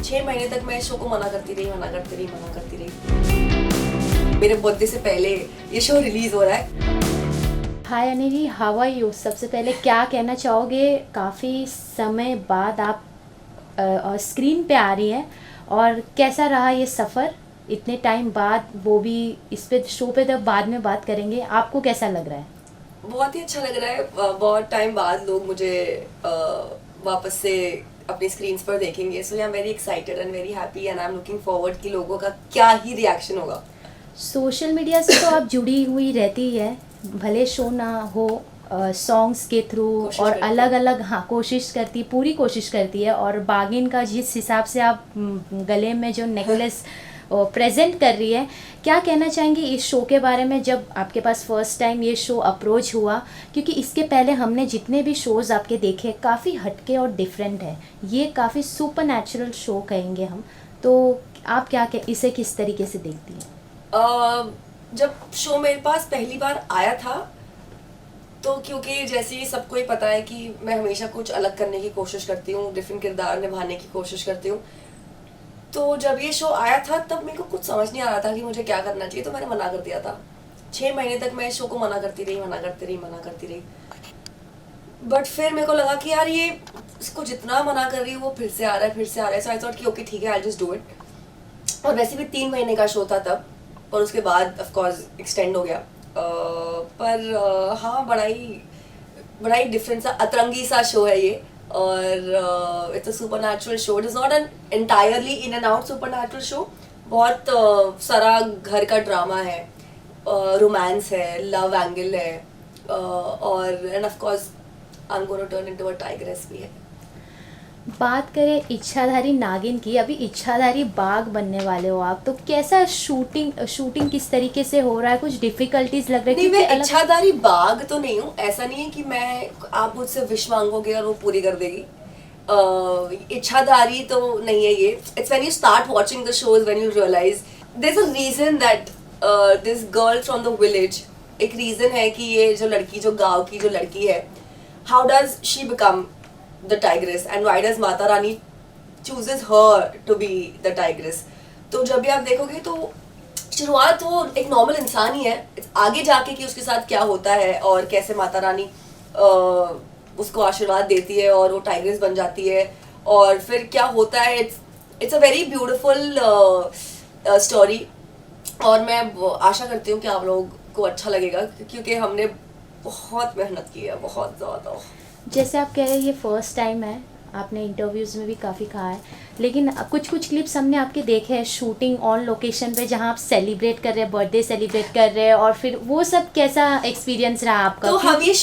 6 महीने तक मैं इस शो को मना करती रही। मेरे बर्थडे से पहले ये शो रिलीज हो रहा है। हाय अनिल, हाउ आर यू? सबसे पहले क्या कहना चाहोगे? काफ़ी समय बाद आप स्क्रीन पे आ रही हैं और कैसा रहा ये सफ़र इतने टाइम बाद, वो भी इस पे शो पे तब बाद में बात करेंगे। आपको कैसा लग रहा है? बहुत ही अच्छा लग रहा है। बहुत टाइम बाद लोग मुझे वापस से अपनी स्क्रीन्स पर देखेंगे। So I am very excited and very happy and I am looking forward कि लोगों का क्या ही रिएक्शन होगा। सोशल मीडिया से तो आप जुड़ी हुई रहती है, भले शो ना हो, सॉन्ग्स के थ्रू और अलग अलग, हाँ, कोशिश करती, पूरी कोशिश करती है। और बागिन का जिस हिसाब से आप गले में जो नेकलेस प्रेजेंट कर रही है, क्या कहना चाहेंगी इस शो के बारे में? जब आपके पास फर्स्ट टाइम ये शो अप्रोच हुआ, क्योंकि इसके पहले हमने जितने भी शोज़ आपके देखे काफ़ी हटके और डिफरेंट है, ये काफ़ी सुपर नेचुरल शो कहेंगे हम, तो आप क्या इसे किस तरीके से देखती हैं? जब शो मेरे पास पहली बार आया था, तो क्योंकि जैसे ही सबको ही पता है कि मैं हमेशा कुछ अलग करने की कोशिश करती हूँ, डिफरेंट किरदार निभाने की कोशिश करती हूँ, तो जब ये शो आया था तब मेरे को कुछ समझ नहीं आ रहा था कि मुझे क्या करना चाहिए, तो मैंने मना कर दिया था। 6 महीने तक मैं इस शो को मना करती रही। बट फिर मेरे को लगा कि यार ये इसको जितना मना कर रही हूँ वो फिर से आ रहा है। सो आई थॉट कि ओके ठीक है, आई जस्ट डू इट। और वैसे भी 3 महीने का शो था तब, और उसके बाद ऑफ कोर्स एक्सटेंड हो गया। हाँ, बड़ा ही डिफरेंट सा अतरंगी सा शो है ये। और it's a supernatural show. It is not an entirely in and out supernatural show. बहुत सारा घर का ड्रामा है, रोमांस है, लव एंगल है, और end of course I am gonna turn into a tigress भी है। बात करें इच्छाधारी नागिन की, अभी इच्छाधारी बाघ बनने वाले हो आप, तो कैसा शूटिंग किस तरीके से हो रहा है? कुछ डिफिकल्टीज लग रही है? नहीं, मैं इच्छाधारी बाघ तो नहीं हूँ। ऐसा नहीं है कि मैं, आप मुझसे विश मांगोगे और वो पूरी कर देगी। इच्छाधारी तो नहीं है ये। It's when you start watching the shows when you realize there is a reason that this girl from the village, एक रीजन है कि ये जो लड़की, जो गांव की जो लड़की है, how does she become the tigress and why does Mata Rani chooses her to be the tigress। तो जब भी आप देखोगे तो शुरुआत वो एक नॉर्मल इंसान ही है, आगे जाके कि उसके साथ क्या होता है और कैसे माता रानी उसको आशीर्वाद देती है और वो टाइग्रेस बन जाती है, और फिर क्या होता है, it's a very beautiful story. और मैं आशा करती हूँ कि आप लोगों को अच्छा लगेगा, क्योंकि हमने बहुत मेहनत की है, बहुत ज़्यादा। जैसे आप कह रहे हैं ये फर्स्ट टाइम है, आपने इंटरव्यूज़ में भी काफ़ी कहा है, लेकिन कुछ क्लिप्स हमने आपके देखे हैं शूटिंग ऑन लोकेशन पे, जहाँ आप सेलिब्रेट कर रहे हैं, बर्थडे सेलिब्रेट कर रहे हैं, और फिर वो सब कैसा एक्सपीरियंस रहा आपका? तो हम ये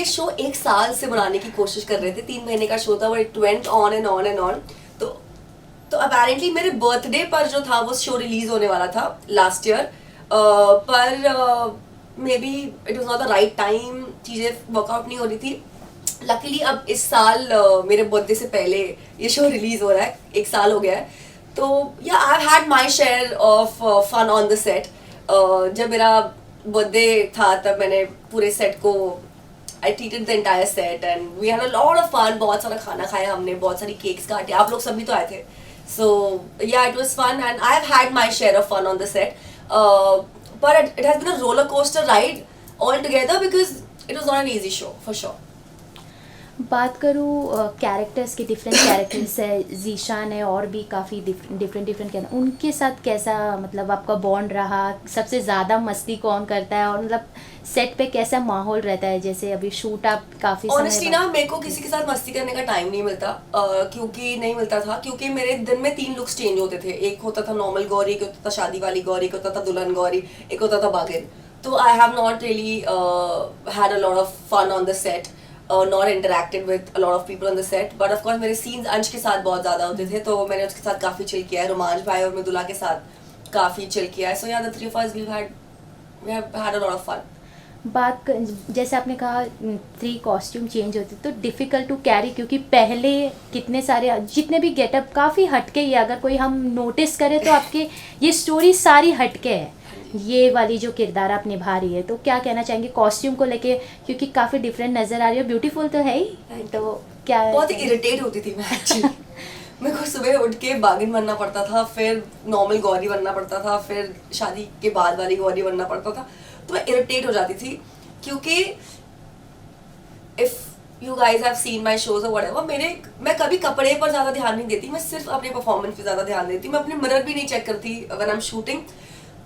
शो 1 साल से बनाने की कोशिश कर रहे थे। 3 महीने का शो था, but it went on and on. तो अपेरेंटली मेरे बर्थडे पर जो था वो शो रिलीज होने वाला था लास्ट ईयर, पर may be it was not the right time, चीज़ें वर्कआउट नहीं हो रही थी। लकीली अब इस साल मेरे बर्थडे से पहले ये शो रिलीज हो रहा है, 1 साल हो गया है। तो yeah I have had my share of fun on the set. जब मेरा बर्थडे था तब मैंने पूरे सेट को, I treated the entire set and we had a lot of fun. बहुत सारा खाना खाया हमने, बहुत सारी केक्स काटे, आप लोग सभी तो आए थे। So yeah, it was fun and I have had my share of fun on the set. But it has been a roller coaster ride altogether because it was not an easy show for sure। बात करूँ characters के, different characters है, जीशान है और भी काफ़ी different उनके साथ कैसा मतलब आपका बॉन्ड रहा? सबसे ज़्यादा मस्ती कौन करता है, और मतलब सेट पे कैसा माहौल रहता है? जैसे अभी शूट आप काफ़ी ऑनेस्टली ना, मेरे को किसी के साथ मस्ती करने का टाइम नहीं मिलता, क्योंकि मेरे दिन में 3 लुक्स चेंज होते थे। एक होता था नॉर्मल गौरी, एक होता था शादी वाली गौरी, एक होता था दुल्हन गौरी, एक होता था बागिन। तो I have not really had a lot of fun on the set, not interacted with a lot of people on the set. But of course मेरे सीन्स अंश के साथ बहुत ज़्यादा होते थे, तो मैंने उसके साथ काफ़ी चिल किया है। रोमांच भाई और मृदुला के साथ काफ़ी चिल किया है। सो या, the 3 of us we have had a lot of fun। जैसे आपने कहा 3 कॉस्ट्यूम चेंज होते, तो डिफ़िकल्ट टू कैरी, क्योंकि पहले कितने सारे जितने भी गेटअप काफ़ी हटके ही है। अगर कोई हम नोटिस करें तो आपके ये स्टोरी सारी हटके है, ये वाली जो किरदार आप निभा रही है। तो क्या कहना चाहेंगे कॉस्ट्यूम को लेके, क्योंकि काफ़ी डिफरेंट नज़र आ रही है, ब्यूटीफुल तो है ही, तो क्या बहुत इरिटेट होती थी मैं एक्चुअली। मेरे को सुबह उठ के बागिन बनना पड़ता था, फिर नॉर्मल गौरी बनना पड़ता था, फिर शादी के बाद वाली गौरी बनना पड़ता था। तो मैं इरिटेट हो जाती थी, क्योंकि if you guys have seen my shows और व्हाटएवर, मैं कभी कपड़े पर ज़्यादा ध्यान नहीं देती, मैं सिर्फ अपने परफॉर्मेंस पे ज़्यादा ध्यान देती। मैं अपने मिरर भी नहीं चेक करती व्हेन आई एम शूटिंग।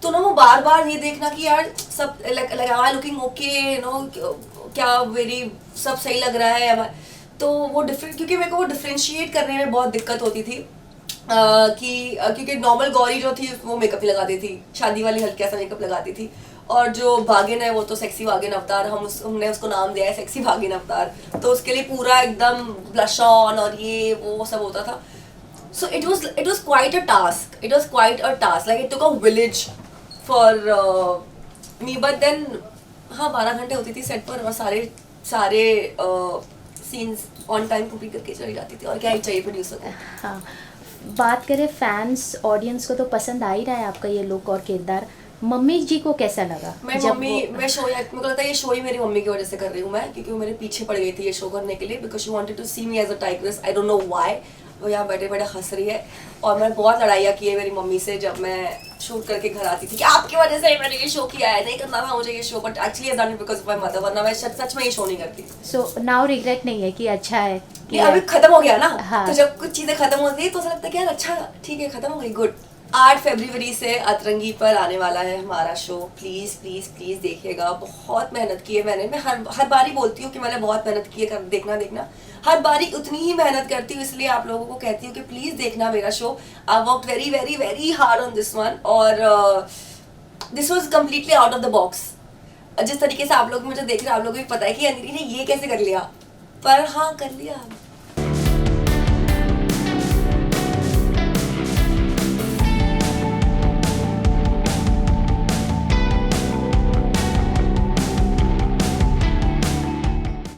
तो ना वो बार बार ये देखना कि यार सब लगा लुकिंग ओके, क्या वेरी सब सही लग रहा है, तो वो डिफरेंट, क्योंकि मेरे को वो डिफ्रेंशिएट करने में बहुत दिक्कत होती थी। क्योंकि नॉर्मल गौरी जो थी वो मेकअप ही लगाती थी, शादी वाली हल्का सा मेकअप लगाती थी, और जो बागिन है वो तो सेक्सी बागिन अवतार, हमने उसको नाम दिया है सेक्सी बागिन अवतार। तो उसके लिए पूरा एकदम ब्लश ऑन और ये वो सब होता था। So it was quite a task, like it took a village for me, but then हाँ 12 घंटे होती थी सेट पर, और सारे सीन्स ऑन टाइम कंप्लीट करके चली जाती थी, और क्या ही चाहिए प्रोड्यूसर को। हाँ, बात करें फैंस ऑडियंस को तो पसंद आ ही रहा है आपका ये लुक और किरदार। मम्मी जी को कैसा लगा? मैं शो, मेरे को लगता है ये शो ही मेरी मम्मी की वजह से कर रही हूँ मैं, क्योंकि वो मेरे पीछे पड़ गई थी ये शो करने के लिए, because she wanted to see me as a tigress. I don't know why. वो यहाँ बैठे बैठे हंस रही है, और मैं बहुत लड़ाइयाँ की है मेरी मम्मी से जब मैं शूट करके घर आती थी कि आपकी वजह से मैंने ये शो किया है, नहीं करना था मुझे ये show, but actually I done it because of my mother, वरना मैं सच में ये शो नहीं करती। सो नाउ रिग्रेट नहीं है कि अच्छा है कि अभी खत्म हो गया ना। हाँ। तो जब कुछ चीजें खत्म होती है तो ऐसा लगता है कि यार अच्छा ठीक है, खत्म हो गई, गुड। 8 फरवरी से अतरंगी पर आने वाला है हमारा शो। प्लीज प्लीज प्लीज देखिएगा। बहुत मेहनत की है मैंने, मैं हर बार ही बोलती हूँ कि मैंने बहुत मेहनत की है, देखना हर बारी उतनी ही मेहनत करती हूँ, इसलिए आप लोगों को कहती हूँ कि प्लीज देखना मेरा show. I work very very very hard on this one, और this was completely out of the box. जिस तरीके से आप लोग मुझे देख रहे हैं, आप लोगों को भी पता है कि अंजलि ने ये कैसे कर लिया, पर हाँ कर लिया।